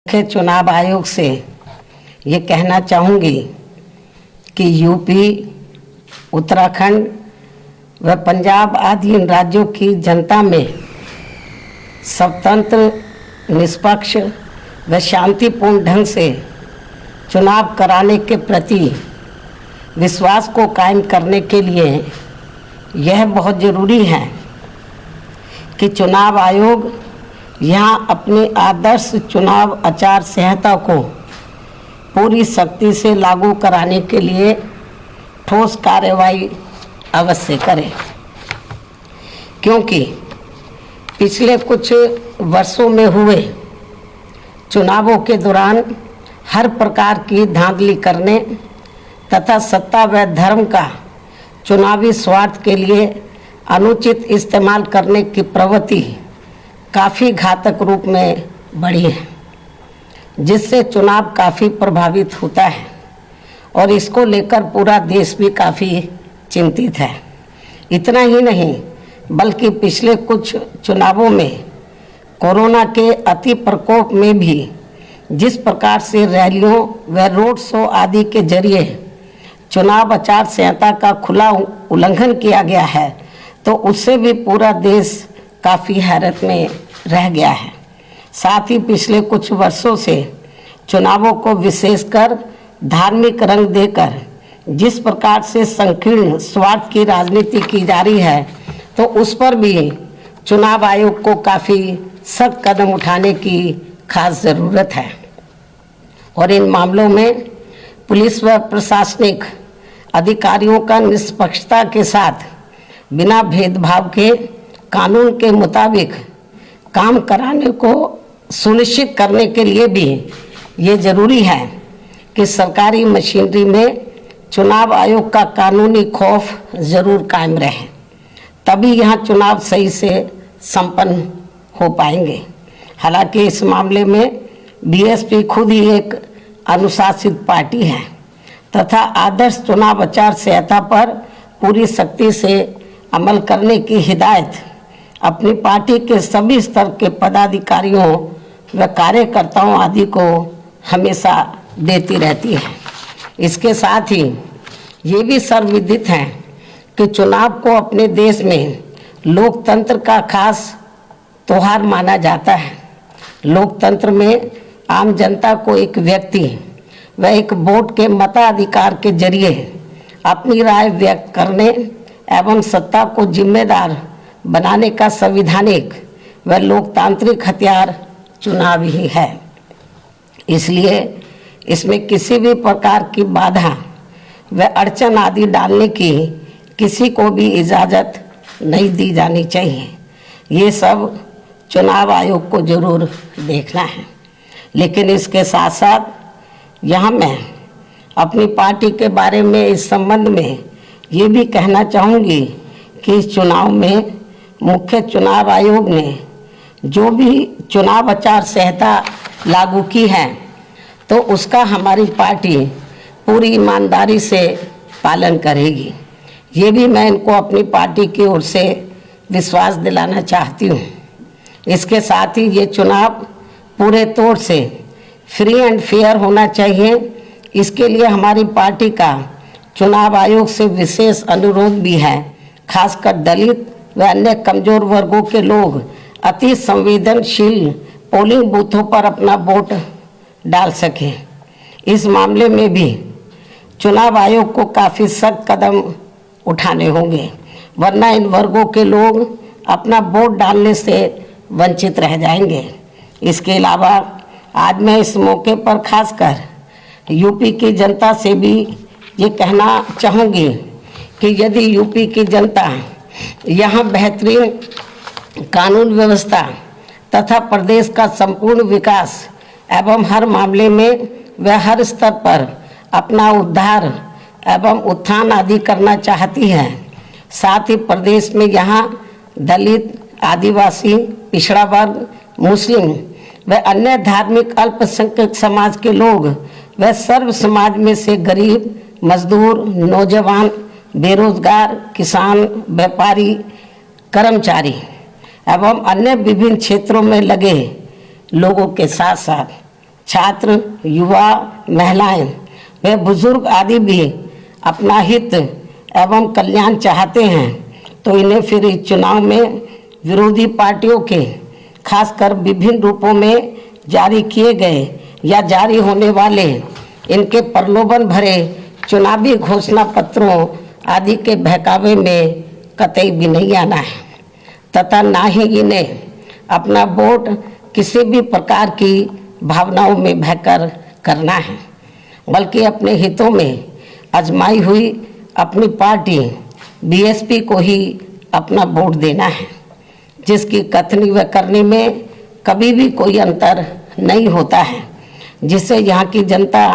मुख्य चुनाव आयोग से ये कहना चाहूँगी कि यूपी, उत्तराखंड व पंजाब आदि इन राज्यों की जनता में स्वतंत्र, निष्पक्ष व शांतिपूर्ण ढंग से चुनाव कराने के प्रति विश्वास को कायम करने के लिए यह बहुत ज़रूरी है कि चुनाव आयोग यहाँ अपनी आदर्श चुनाव आचार संहिता को पूरी सख्ती से लागू कराने के लिए ठोस कार्रवाई अवश्य करे, क्योंकि पिछले कुछ वर्षों में हुए चुनावों के दौरान हर प्रकार की धांधली करने तथा सत्ता व धर्म का चुनावी स्वार्थ के लिए अनुचित इस्तेमाल करने की प्रवृत्ति काफ़ी घातक रूप में बढ़ी है, जिससे चुनाव काफ़ी प्रभावित होता है और इसको लेकर पूरा देश भी काफ़ी चिंतित है। इतना ही नहीं बल्कि पिछले कुछ चुनावों में कोरोना के अति प्रकोप में भी जिस प्रकार से रैलियों व रोड शो आदि के जरिए चुनाव आचार संहिता का खुला उल्लंघन किया गया है, तो उससे भी पूरा देश काफ़ी हैरत में रह गया है। साथ ही पिछले कुछ वर्षों से चुनावों को विशेषकर धार्मिक रंग देकर जिस प्रकार से संकीर्ण स्वार्थ की राजनीति की जा रही है, तो उस पर भी चुनाव आयोग को काफ़ी सख्त कदम उठाने की खास ज़रूरत है और इन मामलों में पुलिस व प्रशासनिक अधिकारियों का निष्पक्षता के साथ बिना भेदभाव के कानून के मुताबिक काम कराने को सुनिश्चित करने के लिए भी ये ज़रूरी है कि सरकारी मशीनरी में चुनाव आयोग का कानूनी खौफ ज़रूर कायम रहे, तभी यहाँ चुनाव सही से संपन्न हो पाएंगे। हालांकि इस मामले में बीएसपी खुद ही एक अनुशासित पार्टी है तथा आदर्श चुनाव आचार संहिता पर पूरी सख्ती से अमल करने की हिदायत अपनी पार्टी के सभी स्तर के पदाधिकारियों व कार्यकर्ताओं आदि को हमेशा देती रहती है। इसके साथ ही ये भी सर्वविदित है कि चुनाव को अपने देश में लोकतंत्र का खास त्योहार माना जाता है। लोकतंत्र में आम जनता को एक व्यक्ति व एक वोट के मताधिकार के जरिए अपनी राय व्यक्त करने एवं सत्ता को जिम्मेदार बनाने का संवैधानिक व लोकतांत्रिक हथियार चुनाव ही है। इसलिए इसमें किसी भी प्रकार की बाधा व अड़चन आदि डालने की किसी को भी इजाज़त नहीं दी जानी चाहिए। ये सब चुनाव आयोग को जरूर देखना है, लेकिन इसके साथ साथ यहाँ मैं अपनी पार्टी के बारे में इस संबंध में ये भी कहना चाहूँगी कि इस चुनाव में मुख्य चुनाव आयोग ने जो भी चुनाव आचार संहिता लागू की है, तो उसका हमारी पार्टी पूरी ईमानदारी से पालन करेगी। ये भी मैं इनको अपनी पार्टी की ओर से विश्वास दिलाना चाहती हूँ। इसके साथ ही ये चुनाव पूरे तौर से फ्री एंड फेयर होना चाहिए। इसके लिए हमारी पार्टी का चुनाव आयोग से विशेष अनुरोध भी है, खासकर दलित व अन्य कमजोर वर्गों के लोग अति संवेदनशील पोलिंग बूथों पर अपना वोट डाल सकें। इस मामले में भी चुनाव आयोग को काफ़ी सख्त कदम उठाने होंगे, वरना इन वर्गों के लोग अपना वोट डालने से वंचित रह जाएंगे। इसके अलावा आज मैं इस मौके पर खासकर यूपी की जनता से भी ये कहना चाहूँगी कि यदि यूपी की जनता यहाँ बेहतरीन कानून व्यवस्था तथा प्रदेश का संपूर्ण विकास एवं हर मामले में व हर स्तर पर अपना उद्धार एवं उत्थान आदि करना चाहती है, साथ ही प्रदेश में यहाँ दलित, आदिवासी, पिछड़ा वर्ग, मुस्लिम व अन्य धार्मिक अल्पसंख्यक समाज के लोग व सर्व समाज में से गरीब, मजदूर, नौजवान, बेरोजगार, किसान, व्यापारी, कर्मचारी एवं अन्य विभिन्न क्षेत्रों में लगे लोगों के साथ साथ छात्र, युवा, महिलाएं व बुजुर्ग आदि भी अपना हित एवं कल्याण चाहते हैं, तो इन्हें फिर इस चुनाव में विरोधी पार्टियों के खासकर विभिन्न रूपों में जारी किए गए या जारी होने वाले इनके प्रलोभन भरे चुनावी घोषणा पत्रों आदि के बहकावे में कतई भी नहीं आना है, तथा ना ही इन्हें अपना वोट किसी भी प्रकार की भावनाओं में बहकर करना है, बल्कि अपने हितों में आजमाई हुई अपनी पार्टी बीएसपी को ही अपना वोट देना है, जिसकी कथनी व करनी में कभी भी कोई अंतर नहीं होता है, जिसे यहाँ की जनता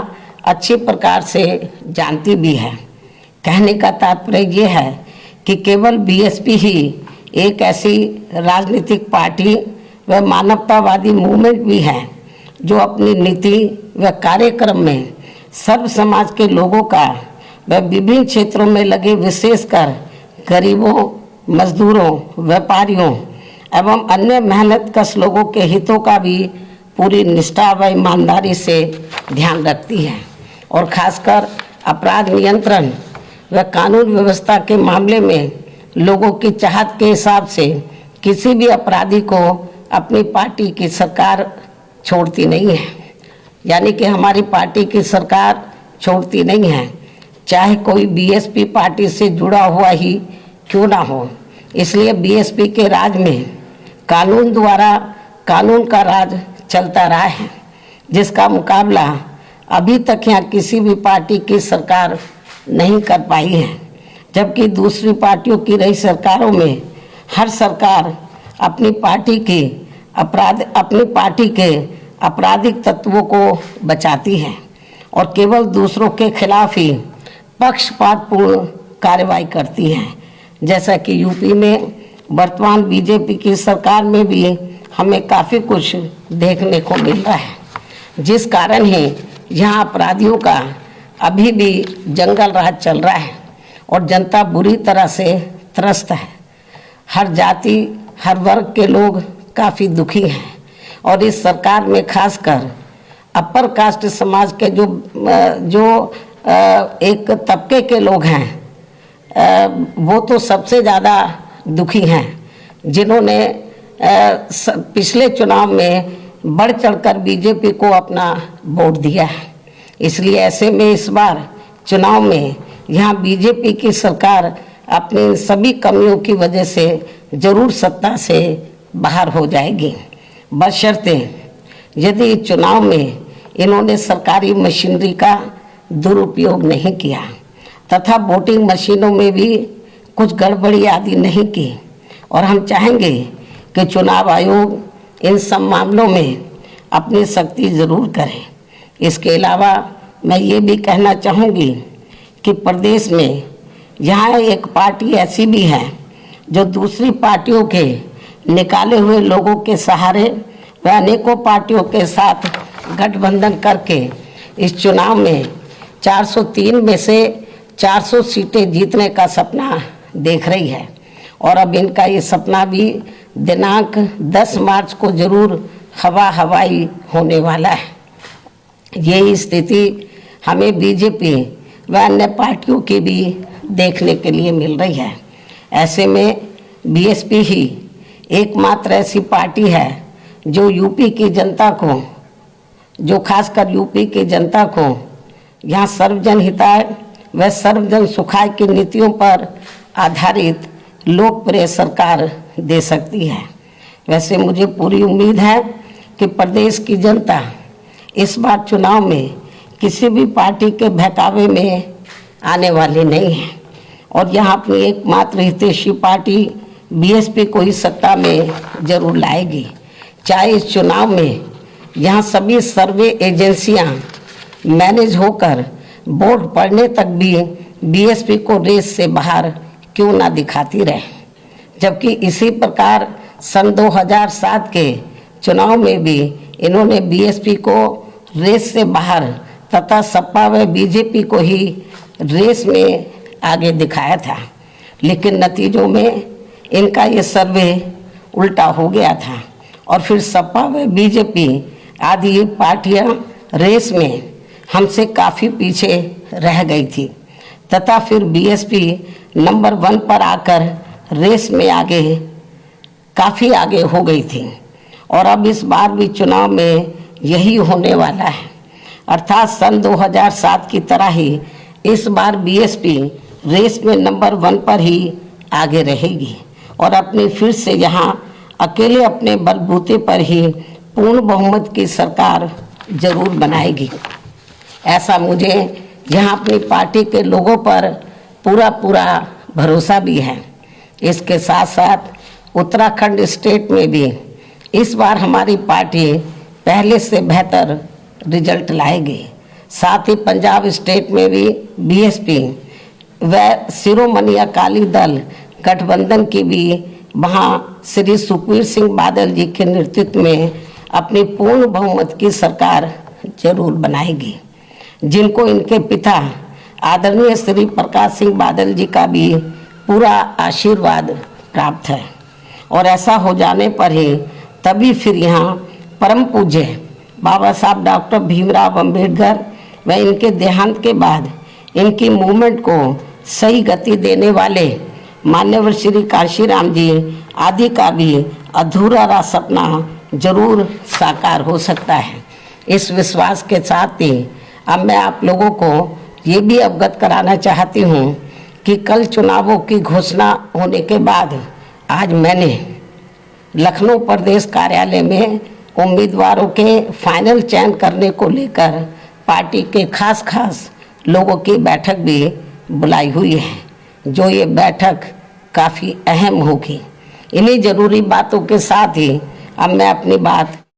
अच्छी प्रकार से जानती भी है। कहने का तात्पर्य ये है कि केवल बीएसपी ही एक ऐसी राजनीतिक पार्टी व मानवतावादी मूवमेंट भी है जो अपनी नीति व कार्यक्रम में सर्व समाज के लोगों का व विभिन्न क्षेत्रों में लगे विशेषकर गरीबों, मजदूरों, व्यापारियों एवं अन्य मेहनतकश लोगों के हितों का भी पूरी निष्ठा व ईमानदारी से ध्यान रखती है, और खासकर अपराध नियंत्रण व कानून व्यवस्था के मामले में लोगों की चाहत के हिसाब से किसी भी अपराधी को अपनी पार्टी की सरकार छोड़ती नहीं है। यानी कि हमारी पार्टी की सरकार छोड़ती नहीं है, चाहे कोई बीएसपी पार्टी से जुड़ा हुआ ही क्यों ना हो। इसलिए बीएसपी के राज में कानून द्वारा कानून का राज चलता रहा है, जिसका मुकाबला अभी तक यहाँ किसी भी पार्टी की सरकार नहीं कर पाई है। जबकि दूसरी पार्टियों की रही सरकारों में हर सरकार अपनी पार्टी के आपराधिक तत्वों को बचाती है और केवल दूसरों के खिलाफ ही पक्षपातपूर्ण कार्रवाई करती है। जैसा कि यूपी में वर्तमान बीजेपी की सरकार में भी हमें काफ़ी कुछ देखने को मिल रहा है, जिस कारण ही यहाँ अपराधियों का अभी भी जंगल राज चल रहा है और जनता बुरी तरह से त्रस्त है। हर जाति, हर वर्ग के लोग काफ़ी दुखी हैं, और इस सरकार में खासकर अपर कास्ट समाज के जो एक तबके के लोग हैं, वो तो सबसे ज़्यादा दुखी हैं, जिन्होंने पिछले चुनाव में बढ़ चढ़कर बीजेपी को अपना वोट दिया है। इसलिए ऐसे में इस बार चुनाव में यहाँ बीजेपी की सरकार अपनी सभी कमियों की वजह से जरूर सत्ता से बाहर हो जाएगी, बशर्ते यदि चुनाव में इन्होंने सरकारी मशीनरी का दुरुपयोग नहीं किया तथा वोटिंग मशीनों में भी कुछ गड़बड़ी आदि नहीं की। और हम चाहेंगे कि चुनाव आयोग इन सब मामलों में अपनी सख्ती ज़रूर करे। इसके अलावा मैं ये भी कहना चाहूँगी कि प्रदेश में यहाँ एक पार्टी ऐसी भी है जो दूसरी पार्टियों के निकाले हुए लोगों के सहारे व अनेकों पार्टियों के साथ गठबंधन करके इस चुनाव में 403 में से 400 सीटें जीतने का सपना देख रही है। और अब इनका ये सपना भी दिनांक 10 मार्च को जरूर हवाई होने वाला है। ये स्थिति हमें बीजेपी व अन्य पार्टियों की भी देखने के लिए मिल रही है। ऐसे में बीएसपी ही एकमात्र ऐसी पार्टी है जो यूपी की जनता को, जो खासकर यूपी की जनता को यहाँ सर्वजन हिताय व सर्वजन सुखाय की नीतियों पर आधारित लोकप्रिय सरकार दे सकती है। वैसे मुझे पूरी उम्मीद है कि प्रदेश की जनता इस बार चुनाव में किसी भी पार्टी के बहकावे में आने वाली नहीं है और यहाँ अपनी एकमात्र हितैषी पार्टी बीएसपी को ही सत्ता में जरूर लाएगी। चाहे इस चुनाव में यहाँ सभी सर्वे एजेंसियाँ मैनेज होकर वोट पड़ने तक भी बीएसपी को रेस से बाहर क्यों ना दिखाती रहे, जबकि इसी प्रकार सन 2007 के चुनाव में भी इन्होंने बीएसपी को रेस से बाहर तथा सपा व बीजेपी को ही रेस में आगे दिखाया था। लेकिन नतीजों में इनका ये सर्वे उल्टा हो गया था और फिर सपा व बीजेपी आदि पार्टियां रेस में हमसे काफ़ी पीछे रह गई थी तथा फिर बीएसपी नंबर 1 पर आकर रेस में काफ़ी आगे हो गई थी और अब इस बार भी चुनाव में यही होने वाला है। अर्थात सन 2007 की तरह ही इस बार बीएसपी रेस में नंबर 1 पर ही आगे रहेगी और अपनी फिर से यहाँ अकेले अपने बलबूते पर ही पूर्ण बहुमत की सरकार जरूर बनाएगी। ऐसा मुझे यहाँ अपनी पार्टी के लोगों पर पूरा भरोसा भी है। इसके साथ साथ उत्तराखंड स्टेट में भी इस बार हमारी पार्टी पहले से बेहतर रिजल्ट लाएगी। साथ ही पंजाब स्टेट में भी बीएसपी व शिरोमणि अकाली दल गठबंधन की भी वहाँ श्री सुखबीर सिंह बादल जी के नेतृत्व में अपनी पूर्ण बहुमत की सरकार जरूर बनाएगी, जिनको इनके पिता आदरणीय श्री प्रकाश सिंह बादल जी का भी पूरा आशीर्वाद प्राप्त है। और ऐसा हो जाने पर ही तभी फिर यहाँ परम पूज्य बाबा साहब डॉक्टर भीमराव अंबेडकर व इनके देहांत के बाद इनकी मूवमेंट को सही गति देने वाले मान्यवर श्री काशीराम जी आदि का भी अधूरा सपना जरूर साकार हो सकता है। इस विश्वास के साथ ही अब मैं आप लोगों को ये भी अवगत कराना चाहती हूँ कि कल चुनावों की घोषणा होने के बाद आज मैंने लखनऊ प्रदेश कार्यालय में उम्मीदवारों के फाइनल चयन करने को लेकर पार्टी के खास लोगों की बैठक भी बुलाई हुई है, जो ये बैठक काफ़ी अहम होगी। इन्हीं ज़रूरी बातों के साथ ही अब मैं अपनी बात